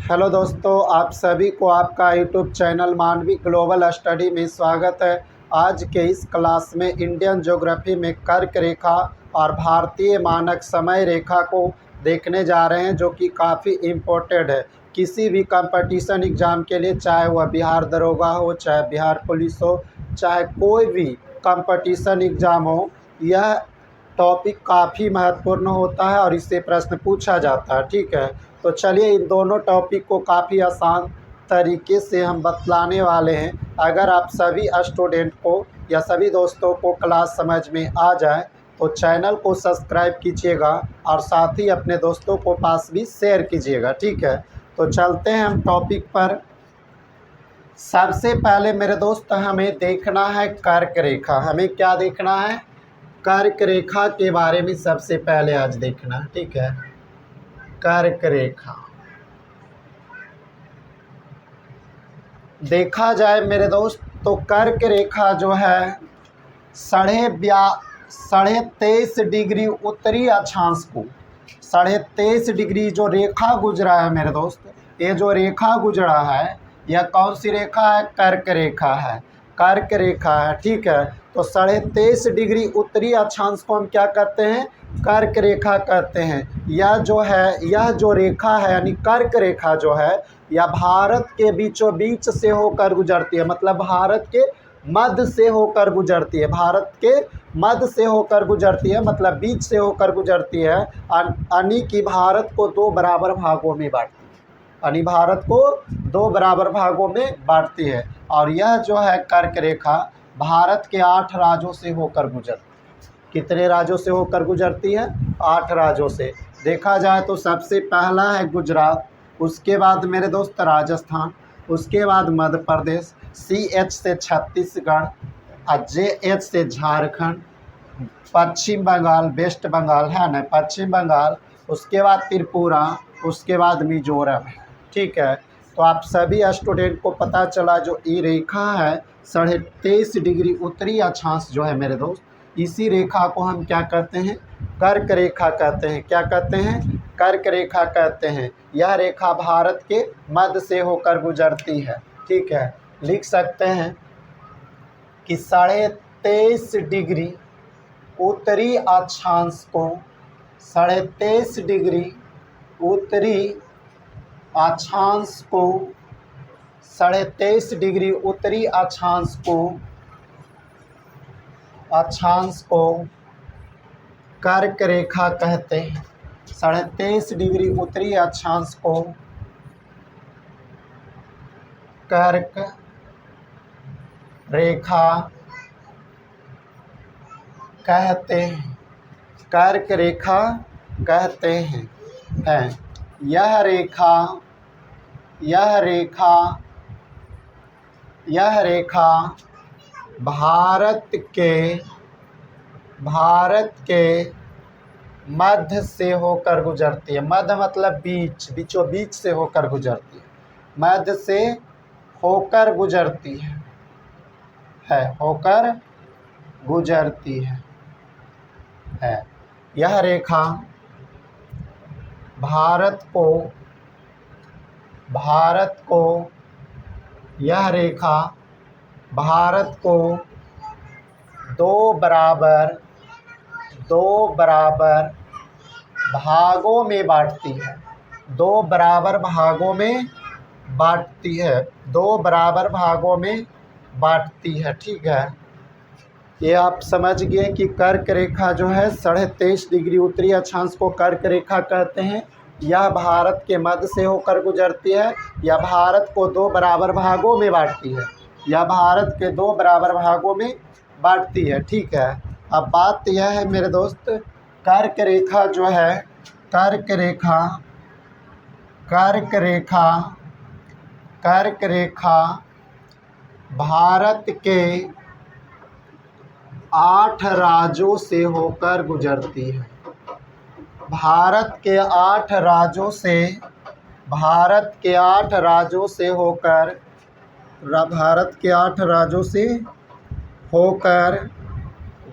Hello दोस्तों, आप सभी को आपका यूट्यूब चैनल मानवी ग्लोबल स्टडी में स्वागत है। आज के इस क्लास में इंडियन ज्योग्राफी में कर्क रेखा और भारतीय मानक समय रेखा को देखने जा रहे हैं, जो कि काफ़ी इम्पोर्टेंट है किसी भी कंपटीशन एग्ज़ाम के लिए, चाहे वह बिहार दरोगा हो, चाहे बिहार पुलिस हो, चाहे कोई भी कंपटीशन एग्ज़ाम हो। यह टॉपिक काफ़ी महत्वपूर्ण होता है और इससे प्रश्न पूछा जाता है। ठीक है, तो चलिए इन दोनों टॉपिक को काफ़ी आसान तरीके से हम बतलाने वाले हैं। अगर आप सभी स्टूडेंट को या सभी दोस्तों को क्लास समझ में आ जाए तो चैनल को सब्सक्राइब कीजिएगा और साथ ही अपने दोस्तों को पास भी शेयर कीजिएगा। ठीक है, तो चलते हैं हम टॉपिक पर। सबसे पहले मेरे दोस्त हमें देखना है कर्क रेखा। हमें क्या देखना है? कर्क रेखा के बारे में सबसे पहले आज देखना है। ठीक है, कर्क रेखा देखा जाए मेरे दोस्त तो कर्क रेखा जो है 23.5 डिग्री उत्तरी अक्षांश को 23.5 डिग्री जो रेखा गुजरा है मेरे दोस्त, ये जो रेखा गुजरा है यह कौन सी रेखा है? कर्क रेखा है, कर्क रेखा है। ठीक है, तो 23.5 डिग्री उत्तरी अक्षांश को हम क्या कहते हैं? कर्क रेखा कहते हैं। यह जो रेखा है यानी कर्क रेखा जो है, यह भारत के बीचों बीच से होकर गुजरती है। मतलब भारत के मध्य से होकर गुजरती है, भारत के मध्य से होकर गुजरती है, मतलब बीच से होकर गुजरती है। यानी कि भारत को दो बराबर भागों में बांटती है, यानी भारत को दो बराबर भागों में बांटती है। और यह जो है कर्क रेखा भारत के 8 राज्यों से होकर गुजरती है। कितने राज्यों से होकर गुजरती है? 8 राज्यों से। देखा जाए तो सबसे पहला है गुजरात, उसके बाद मेरे दोस्त राजस्थान, उसके बाद मध्य प्रदेश, CH से छत्तीसगढ़, JH से झारखंड, पश्चिम बंगाल, वेस्ट बंगाल है ना, पश्चिम बंगाल, उसके बाद त्रिपुरा, उसके बाद मिजोरम है। ठीक है, तो आप सभी स्टूडेंट को पता चला जो ये रेखा है 23.5 डिग्री उत्तरी अक्षांश जो है मेरे दोस्त, इसी रेखा को हम क्या कहते हैं? कर्क रेखा कहते हैं। क्या कहते हैं? कर्क रेखा कहते हैं। यह रेखा भारत के मध्य से होकर गुजरती है। ठीक है, लिख सकते हैं कि 23.5 डिग्री उत्तरी अक्षांश को 23.5 डिग्री उत्तरी अक्षांश को 23.5 डिग्री उत्तरी अक्षांश को कर्क रेखा कहते हैं। 23.5 डिग्री उत्तरी अक्षांश को कर्क रेखा कहते हैं, कर्क रेखा कहते हैं। यह रेखा भारत के मध्य से होकर गुजरती है। मध्य मतलब बीच, बीचों बीच से होकर गुजरती है, मध्य से होकर गुजरती है, होकर गुजरती है। यह रेखा भारत को दो बराबर भागों में बांटती है, दो बराबर भागों में बांटती है, दो बराबर भागों में बांटती है। ठीक है, ये आप समझ गए कि कर्क रेखा जो है 23.5 डिग्री उत्तरी अक्षांश को कर्क रेखा कहते हैं। यह भारत के मध्य से होकर गुजरती है। यह भारत को दो बराबर भागों में बांटती है, यह भारत के दो बराबर भागों में बांटती है। ठीक है, अब बात यह है मेरे दोस्त, कर्क रेखा जो है, कर्क रेखा भारत के 8 राज्यों से होकर गुजरती है। भारत के 8 राज्यों से होकर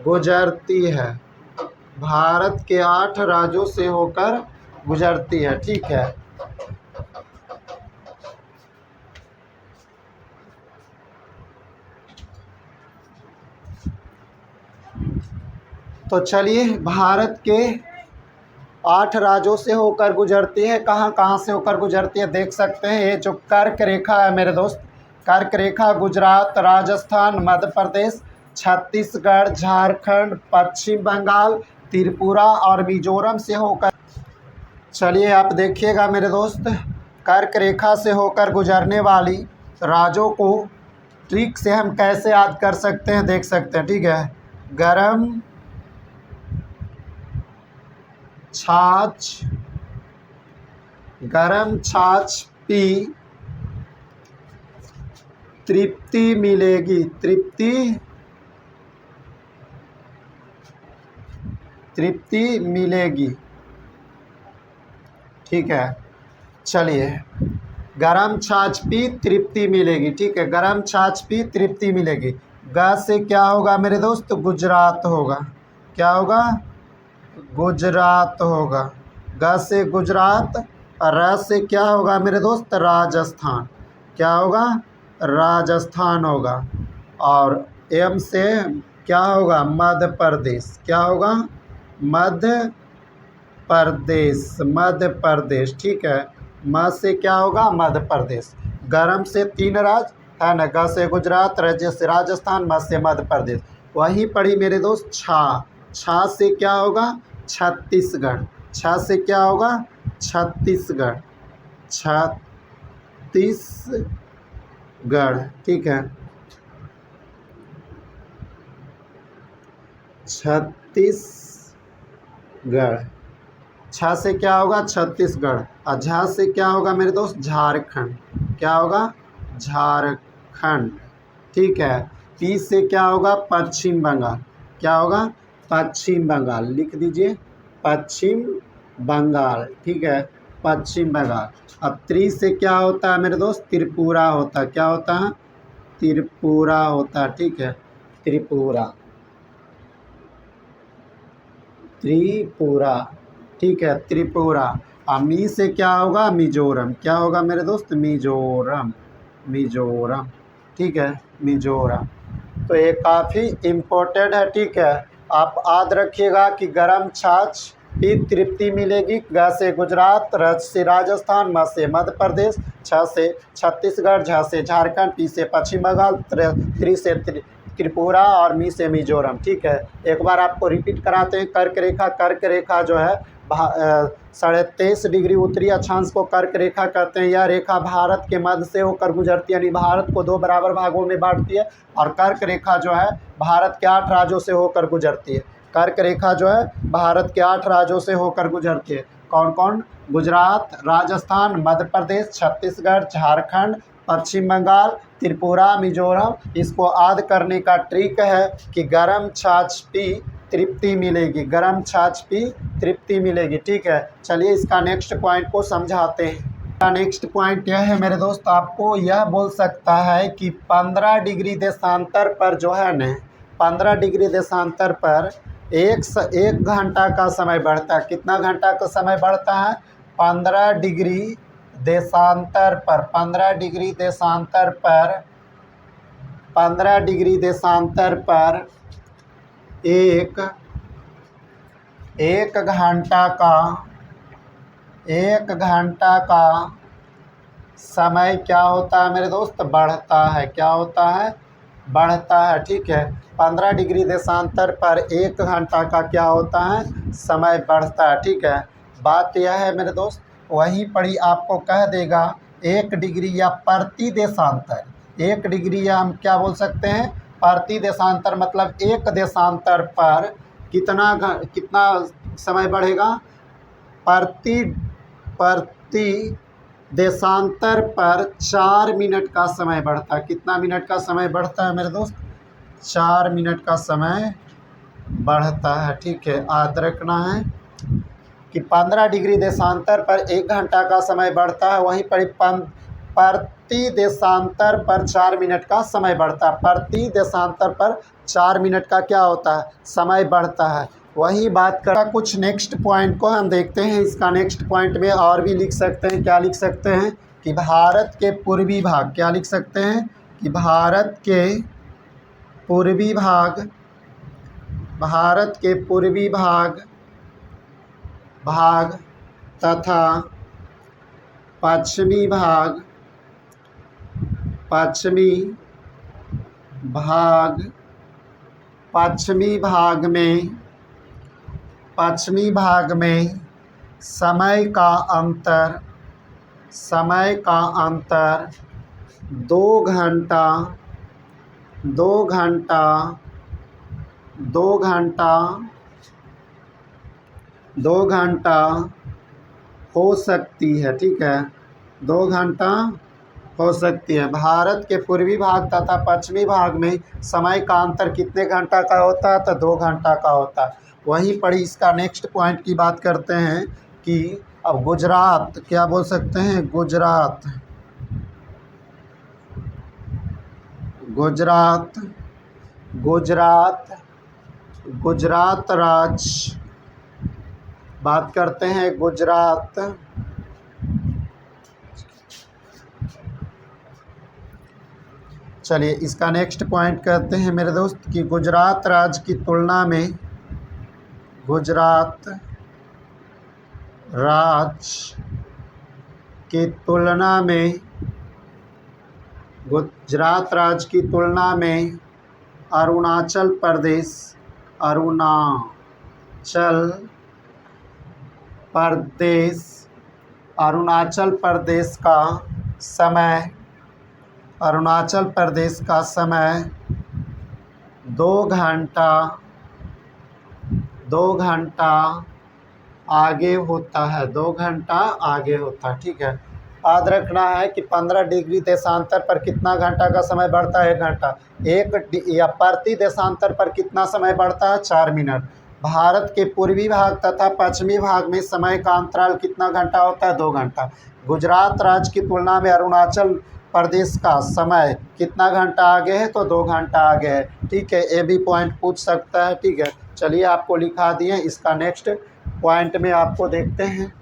गुजरती है, भारत के 8 राज्यों से होकर गुजरती है। ठीक है, तो चलिए, भारत के 8 राज्यों से होकर गुजरती है। कहाँ कहाँ से होकर गुजरती है देख सकते हैं। ये जो कर्क रेखा है मेरे दोस्त, कर्क रेखा गुजरात, राजस्थान, मध्य प्रदेश, छत्तीसगढ़, झारखंड, पश्चिम बंगाल, त्रिपुरा और मिजोरम से होकर, चलिए आप देखिएगा मेरे दोस्त, कर्क रेखा से होकर गुजरने वाली राज्यों को ट्रिक से हम कैसे याद कर सकते हैं देख सकते हैं। ठीक है, गरम छाछ, गरम छाछ पी तृप्ति मिलेगी, तृप्ति मिलेगी। ठीक है, चलिए, गरम छाछ पी तृप्ति मिलेगी। ठीक है, गरम छाछ पी तृप्ति मिलेगी। ग से क्या होगा मेरे दोस्त, गुजरात होगा। क्या होगा, गुजरात होगा। ग से गुजरात। और र से क्या होगा मेरे दोस्त, राजस्थान। क्या होगा, राजस्थान होगा। और एम से क्या होगा, मध्य प्रदेश। क्या होगा, मध्य प्रदेश, मध्य प्रदेश। ठीक है, म से क्या होगा, मध्य प्रदेश। गरम से 3 राज्य है ना, ग से गुजरात, र से राजस्थान, म से मध्य प्रदेश। वहीं पड़ी मेरे दोस्त छा, छा से क्या होगा, छत्तीसगढ़। छा से क्या होगा, छत्तीसगढ़, छत्तीसगढ़। ठीक है, छत्तीसगढ़। छा से क्या होगा, छत्तीसगढ़। और झा से क्या होगा मेरे दोस्त, झारखंड। क्या होगा, झारखंड। ठीक है, पी से क्या होगा, पश्चिम बंगाल। क्या होगा, पश्चिम बंगाल। लिख दीजिए, पश्चिम बंगाल। ठीक है, पश्चिम बंगाल। अब त्री से क्या होता है मेरे दोस्त, त्रिपुरा होता है। क्या होता है, त्रिपुरा होता है। ठीक है, त्रिपुरा, त्रिपुरा। ठीक है, त्रिपुरा। मी से क्या होगा, मिजोरम। क्या होगा मेरे दोस्त, मिजोरम, मिजोरम। ठीक है, मिजोरम। तो ये काफ़ी इम्पोर्टेंट है। ठीक है, आप याद रखिएगा कि गरम छाछ पी तृप्ति मिलेगी। ग से गुजरात, र से राजस्थान, म से मध्य प्रदेश, छ से छत्तीसगढ़, झ से झारखंड, पी से पश्चिम बंगाल, त्रि से त्रिपुरा और मी से मिजोरम। ठीक है, एक बार आपको रिपीट कराते हैं। कर्क रेखा, कर्क रेखा जो है 23.5 डिग्री उत्तरी अक्षांश को कर्क रेखा कहते हैं। यह रेखा भारत के मध्य से होकर गुजरती है, यानी भारत को 2 बराबर भागों में बांटती है। और कर्क रेखा जो है भारत के 8 राज्यों से होकर गुजरती है। कर्क रेखा जो है भारत के 8 राज्यों से होकर गुजरती है। कौन कौन, गुजरात, राजस्थान, मध्य प्रदेश, छत्तीसगढ़, झारखंड, पश्चिम बंगाल, त्रिपुरा, मिजोरम। इसको याद करने का ट्रिक है कि गरम छाछ पी तृप्ति मिलेगी, गरम छाछ पी तृप्ति मिलेगी। ठीक है, चलिए इसका नेक्स्ट पॉइंट को समझाते हैं। इसका नेक्स्ट पॉइंट यह है मेरे दोस्त, आपको यह बोल सकता है कि 15 डिग्री देशांतर पर जो है न, 15 डिग्री देशांतर पर एक घंटा का समय बढ़ता है। कितना घंटा का समय बढ़ता है, 15 डिग्री देशांतर पर, 15 डिग्री देशांतर पर, 15 डिग्री देशांतर पर एक घंटा का समय क्या होता है मेरे दोस्त, बढ़ता है। क्या होता है, बढ़ता है। ठीक है, 15 डिग्री देशांतर पर 1 घंटा का क्या होता है, समय बढ़ता है। ठीक है, बात यह है मेरे दोस्त, वहीं पड़ी आपको कह देगा 1 डिग्री या प्रति देशांतर। 1 डिग्री या हम क्या बोल सकते हैं, प्रति देशांतर, मतलब एक देशांतर पर कितना समय बढ़ेगा, प्रति देशांतर पर 4 मिनट का समय बढ़ता है। कितना मिनट का समय बढ़ता है मेरे दोस्त, 4 मिनट का समय बढ़ता है। ठीक है, याद रखना है कि 15 डिग्री देशांतर पर 1 घंटा का समय बढ़ता है, वहीं पर प्रति देशांतर पर 4 मिनट का समय बढ़ता है। प्रति देशांतर पर 4 मिनट का क्या होता है, समय बढ़ता है। वही बात करा कुछ नेक्स्ट पॉइंट को हम देखते हैं। इसका नेक्स्ट पॉइंट में और भी लिख सकते हैं। क्या लिख सकते हैं कि भारत के पूर्वी भाग, क्या लिख सकते हैं कि भारत के पूर्वी भाग भारत के पूर्वी भाग तथा पश्चिमी भाग में समय का अंतर 2 घंटा हो सकती है। ठीक है, 2 घंटा हो सकती है। भारत के पूर्वी भाग तथा पश्चिमी भाग में समय का अंतर कितने घंटा का होता है? तो 2 घंटा का होता है। वहीं पर इसका नेक्स्ट पॉइंट की बात करते हैं कि अब गुजरात, क्या बोल सकते हैं? गुजरात राज्य, बात करते हैं गुजरात। चलिए इसका नेक्स्ट पॉइंट करते हैं मेरे दोस्त कि गुजरात राज्य की तुलना में अरुणाचल प्रदेश का समय 2 घंटा आगे होता है। 2 घंटा आगे होता है। ठीक है, याद रखना है कि 15 डिग्री देशांतर पर कितना घंटा का समय बढ़ता है? 1 घंटा। या प्रति देशांतर पर कितना समय बढ़ता है? 4 मिनट। भारत के पूर्वी भाग तथा पश्चिमी भाग में समय का अंतराल कितना घंटा होता है? 2 घंटा। गुजरात राज्य की तुलना में अरुणाचल प्रदेश का समय कितना घंटा आगे है? तो 2 घंटा आगे है। ठीक है, ये भी पॉइंट पूछ सकता है। ठीक है, चलिए आपको लिखा दिए। इसका नेक्स्ट पॉइंट में आपको देखते हैं।